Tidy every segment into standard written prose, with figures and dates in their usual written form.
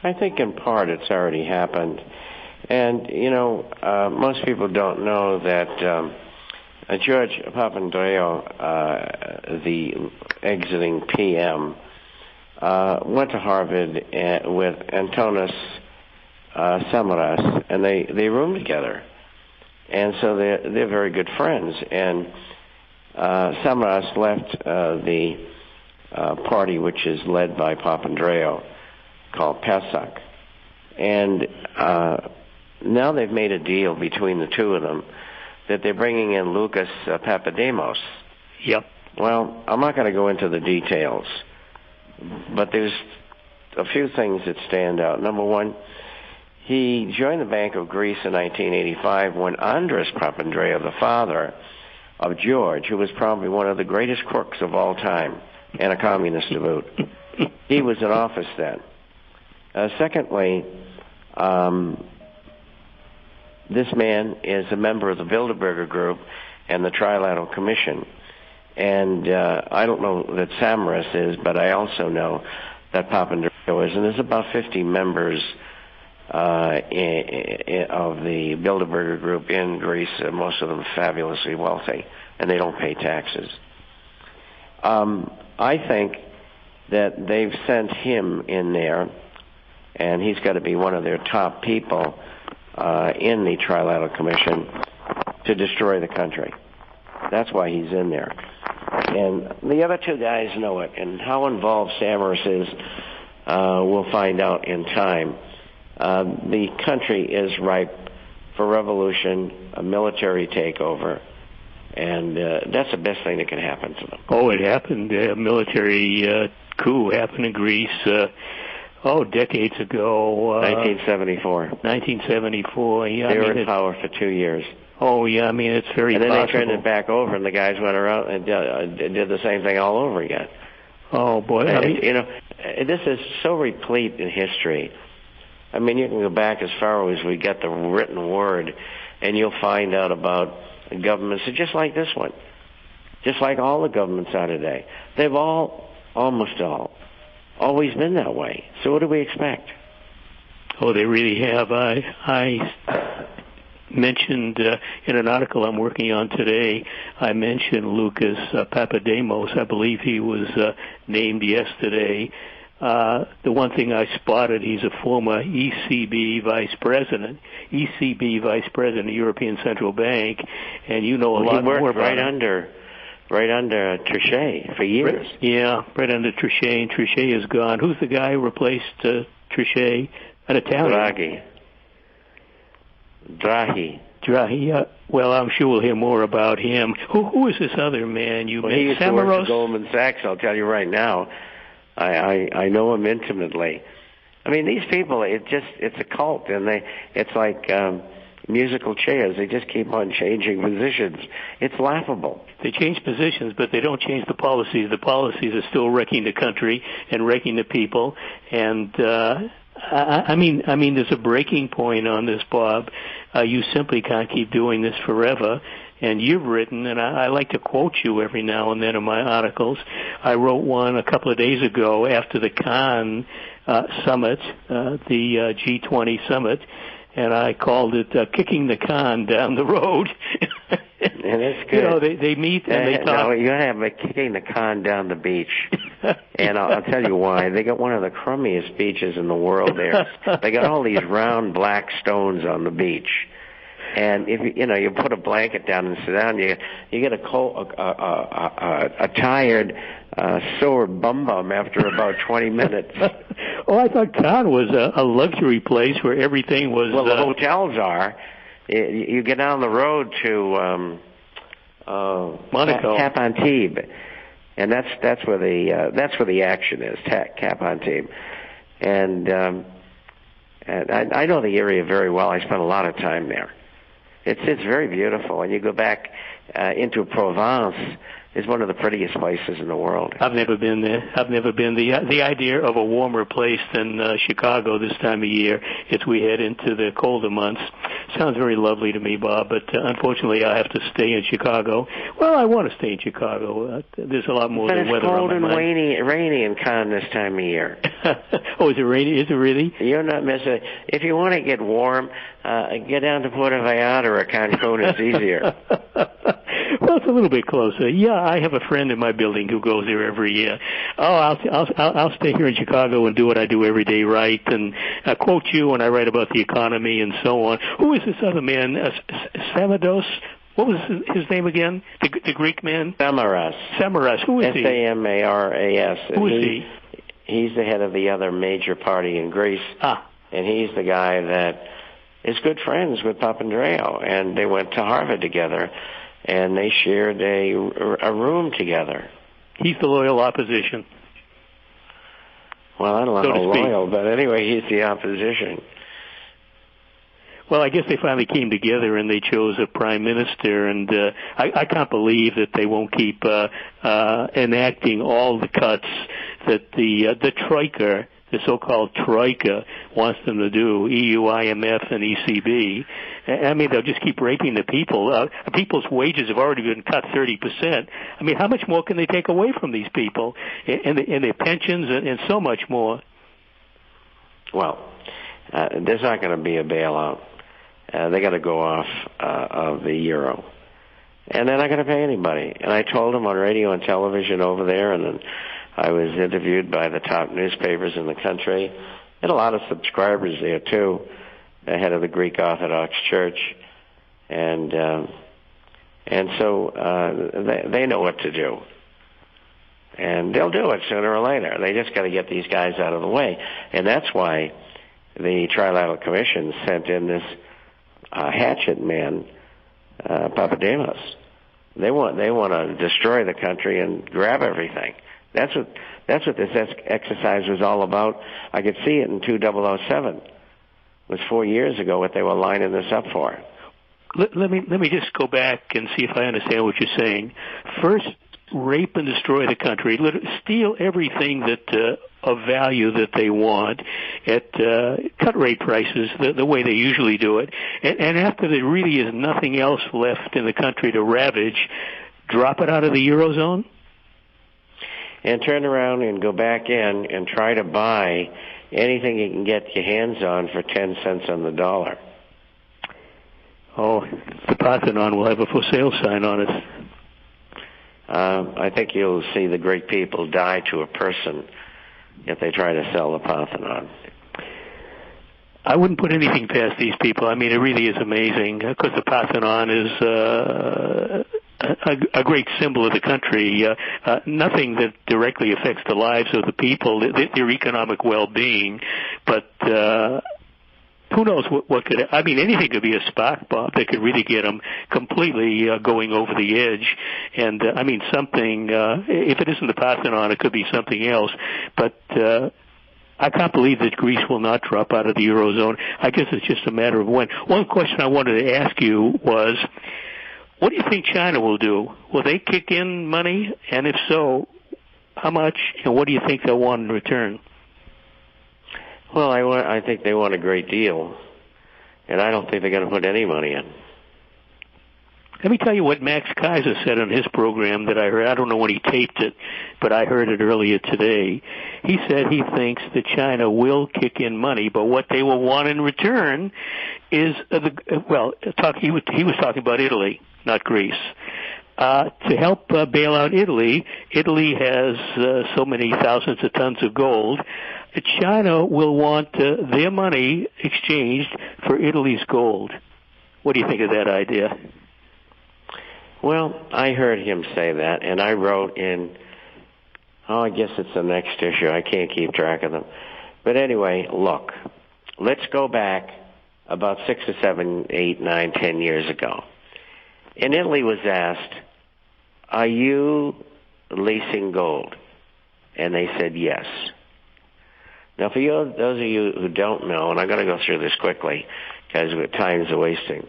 I think in part it's already happened. And, most people don't know that George Papandreou, the exiting PM, went to Harvard with Antonis Samaras, and they roomed together. And so they're very good friends. And Samaras left the party which is led by Papandreou, called PASOK. And now they've made a deal between the two of them that they're bringing in Lucas Papademos. Yep. Well, I'm not going to go into the details, but there's a few things that stand out. Number one, he joined the Bank of Greece in 1985 when Andres Papandreou, the father of George, who was probably one of the greatest crooks of all time, and a communist to boot, he was in office then. Secondly, this man is a member of the Bilderberger Group and the Trilateral Commission. And I don't know that Samaras is, but I also know that Papandreou is. And there's about 50 members of the Bilderberger Group in Greece, most of them fabulously wealthy, and they don't pay taxes. I think that they've sent him in there, and he's got to be one of their top people in the Trilateral Commission to destroy the country. That's why he's in there. And the other two guys know it. And how involved Samaras is, we'll find out in time. The country is ripe for revolution, a military takeover, and that's the best thing that can happen to them. Oh, it happened. A military coup happened in Greece, decades ago. 1974. 1974, yeah. They were in power for 2 years. Oh, yeah, I mean, it's very possible. And then they turned it back over, and the guys went around and did the same thing all over again. Oh, boy. This is so replete in history. I mean, you can go back as far as we get the written word, and you'll find out about governments just like this one, just like all the governments are today. They've almost all, always been that way. So what do we expect? Oh, they really have. I mentioned in an article I'm working on today, I mentioned Lucas Papademos. I believe he was named yesterday. The one thing I spotted, he's a former ECB vice president, of European Central Bank, and you know a lot more about him. Right under Trichet for years. Right under Trichet, and Trichet is gone. Who's the guy who replaced Trichet? An Italian. Draghi. Well, I'm sure we'll hear more about him. Who is this other man you mentioned? He used to work for Goldman Sachs, I'll tell you right now. I know him intimately. I mean, these people, it's a cult, and it's like musical chairs. They just keep on changing positions. It's laughable. They change positions, but they don't change the policies. The policies are still wrecking the country and wrecking the people. And I mean, there's a breaking point on this, Bob. You simply can't keep doing this forever. And you've written, and I like to quote you every now and then in my articles. I wrote one a couple of days ago after the Cannes summit, the G20 summit, and I called it Kicking the Con Down the Road. And that's good. They meet and they talk. No, you got to have a Kicking the Con Down the beach. And I'll tell you why. They got one of the crummiest beaches in the world there. They got all these round black stones on the beach. And if you put a blanket down and sit down, you get a tired, sore bum after about 20 minutes. Oh, I thought Cannes was a luxury place where everything was. Well, the hotels are. You get down the road to Monaco, Cap Antibes, and that's where the action is. Cap Antibes, and I know the area very well. I spent a lot of time there. It's very beautiful, and you go back into Provence. It's one of the prettiest places in the world. I've never been there. The idea of a warmer place than Chicago this time of year, as we head into the colder months, sounds very lovely to me, Bob. But unfortunately, I have to stay in Chicago. Well, I want to stay in Chicago. There's a lot more than weather on my mind. But it's cold and rainy in Cannes this time of year. Oh, is it raining? Is it really? You're not missing it. If you want to get warm, get down to Puerto Vallarta or Cancun. It's easier. Well, it's a little bit closer. Yeah, I have a friend in my building who goes there every year. Oh, I'll stay here in Chicago and do what I do every day, right? And quote you when I write about the economy and so on. Who is this other man? Samados? What was his name again? The Greek man? Samaras. Samaras. Who is he? Samaras. Who is he? He's the head of the other major party in Greece. And he's the guy that is good friends with Papandreou. And they went to Harvard together. And they shared a room together. He's the loyal opposition. Well, I don't know how loyal, but anyway, he's the opposition. Well, I guess they finally came together and they chose a prime minister, and I can't believe that they won't keep enacting all the cuts that the Troika, the so-called Troika, wants them to do, EU, IMF, and ECB. I mean, they'll just keep raping the people. People's wages have already been cut 30%. I mean, how much more can they take away from these people and their pensions and so much more? Well, there's not going to be a bailout. They got to go off of the euro. And they're not going to pay anybody. And I told them on radio and television over there, and then I was interviewed by the top newspapers in the country. And a lot of subscribers there, too, the head of the Greek Orthodox Church. And so they know what to do. And they'll do it sooner or later. They just got to get these guys out of the way. And that's why the Trilateral Commission sent in this hatchet man, Papademos. They want to destroy the country and grab everything. That's what this exercise was all about. I could see it in 2007. It was 4 years ago what they were lining this up for. Let me just go back and see if I understand what you're saying. First, rape and destroy the country, steal everything that of value that they want at cut rate prices the way they usually do it, and after there really is nothing else left in the country to ravage, drop it out of the Eurozone? And turn around and go back in and try to buy anything you can get your hands on for 10 cents on the dollar. Oh, the Parthenon will have a for sale sign on it. I think you'll see the great people die to a person if they try to sell the Parthenon. I wouldn't put anything past these people. I mean, it really is amazing because the Parthenon is a great symbol of the country. Nothing that directly affects the lives of the people, their economic well-being, but who knows what could, I mean, anything could be a spark, Bob, that could really get them completely going over the edge. And, I mean, something, if it isn't the Parthenon, it could be something else. But I can't believe that Greece will not drop out of the Eurozone. I guess it's just a matter of when. One question I wanted to ask you was, what do you think China will do? Will they kick in money? And if so, how much? And what do you think they'll want in return? Well, I think they want a great deal, and I don't think they're going to put any money in. Let me tell you what Max Kaiser said on his program that I heard. I don't know when he taped it, but I heard it earlier today. He said he thinks that China will kick in money, but what they will want in return is, he was talking about Italy, not Greece. To help bail out Italy, Italy has so many thousands of tons of gold. China will want their money exchanged for Italy's gold. What do you think of that idea? Well, I heard him say that, and I wrote in, I guess it's the next issue. I can't keep track of them. But anyway, look, let's go back about 6 or 7, 8, 9, 10 years ago. And Italy was asked, are you leasing gold? And they said yes. Now, for those of you who don't know, and I'm going to go through this quickly because time is wasting.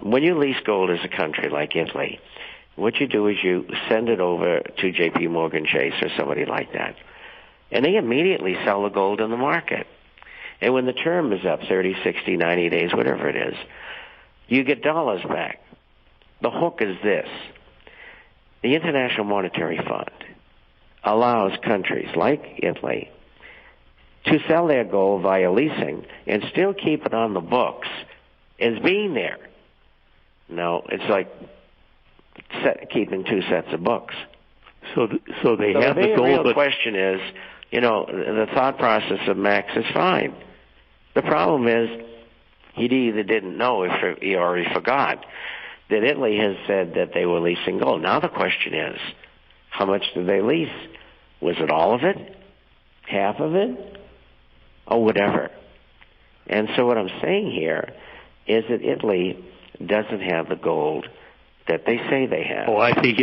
When you lease gold as a country like Italy, what you do is you send it over to J.P. Morgan Chase or somebody like that. And they immediately sell the gold in the market. And when the term is up, 30, 60, 90 days, whatever it is, you get dollars back. The hook is this. The International Monetary Fund allows countries like Italy to sell their gold via leasing and still keep it on the books as being there. No, it's like keeping two sets of books. So they have the gold. The real question is, the thought process of Max is fine. The problem is he either didn't know or he already forgot that Italy has said that they were leasing gold. Now the question is, how much did they lease? Was it all of it? Half of it? Or whatever? And so what I'm saying here is that Italy doesn't have the gold that they say they have. Oh, I think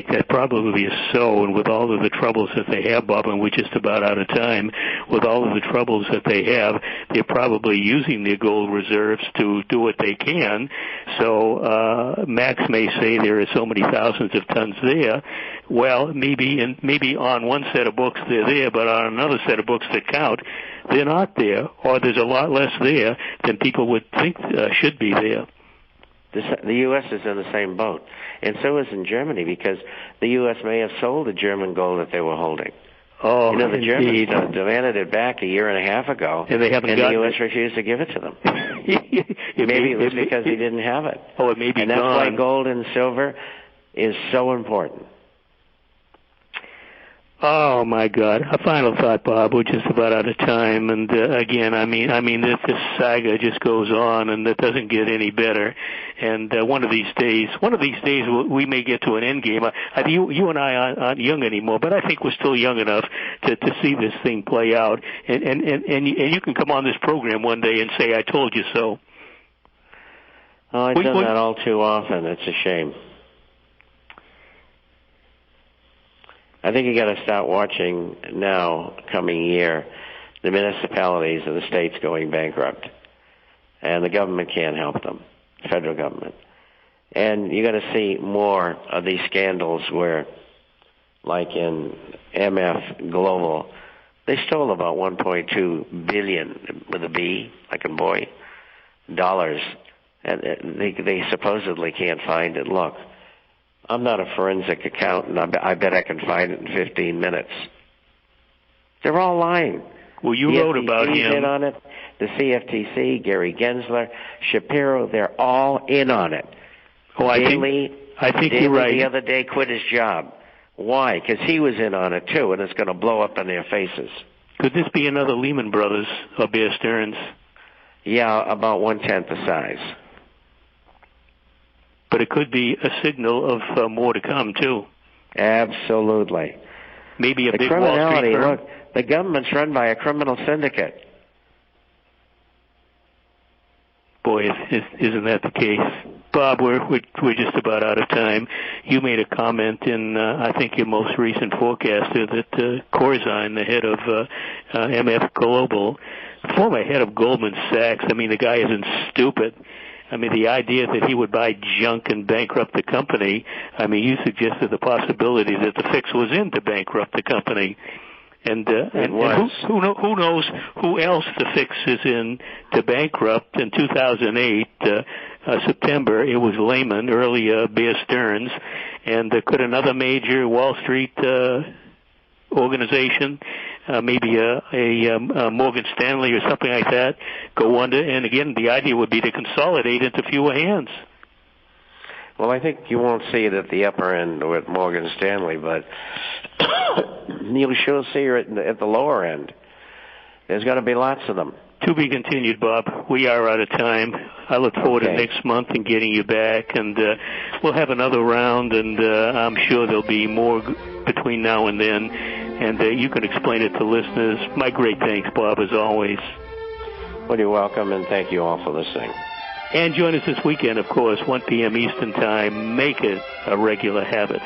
that probably is so, and with all of the troubles that they have, Bob, and we're just about out of time, with all of the troubles that they have, they're probably using their gold reserves to do what they can. So Max may say there are so many thousands of tons there. Well, maybe on one set of books they're there, but on another set of books that count, they're not there, or there's a lot less there than people would think should be there. The U.S. is in the same boat, and so is in Germany, because the U.S. may have sold the German gold that they were holding. Oh, the Germans demanded it back a year and a half ago, and the U.S. refused to give it to them. Maybe it was because he didn't have it. Oh, it may be and that's gone. why gold and silver is so important. Oh my God! A final thought, Bob. We're just about out of time, and again, I mean, this saga just goes on, and it doesn't get any better. And one of these days, we may get to an end game. You and I aren't young anymore, but I think we're still young enough to see this thing play out. And you can come on this program one day and say, "I told you so." Oh, I've done that all too often. It's a shame. I think you got to start watching now, coming year, the municipalities and the states going bankrupt, and the government can't help them, federal government. And you got to see more of these scandals where, like in MF Global, they stole about 1.2 billion with a B, like a boy, dollars, and they supposedly can't find it. Look, I'm not a forensic accountant. I bet I can find it in 15 minutes. They're all lying. Well, you wrote about him. In on it. The CFTC, Gary Gensler, Shapiro, they're all in on it. Oh, I think you're right. The other day quit his job. Why? Because he was in on it too, and it's going to blow up in their faces. Could this be another Lehman Brothers or Bear Stearns? Yeah, about 1/10 the size. But it could be a signal of more to come, too. Absolutely. Maybe a big Wall Street firm. Look, the government's run by a criminal syndicate. Boy, isn't that the case? Bob, we're just about out of time. You made a comment in, I think, your most recent forecaster that Corzine, the head of MF Global, former head of Goldman Sachs, I mean, the guy isn't stupid. I mean, the idea that he would buy junk and bankrupt the company, I mean, you suggested the possibility that the fix was in to bankrupt the company. And who knows who else the fix is in to bankrupt. In 2008, September, it was Lehman, earlier Bear Stearns, and could another major Wall Street organization, maybe a Morgan Stanley or something like that, go under? And again, the idea would be to consolidate into fewer hands. Well, I think you won't see it at the upper end with Morgan Stanley, but you'll sure see it at the lower end. There's going to be lots of them. To be continued, Bob. We are out of time. I look forward to next month and getting you back, and we'll have another round, and I'm sure there'll be more between now and then, and you can explain it to listeners. My great thanks, Bob, as always. Well, you're welcome, and thank you all for listening. And join us this weekend, of course, 1 p.m. Eastern Time. Make it a regular habit.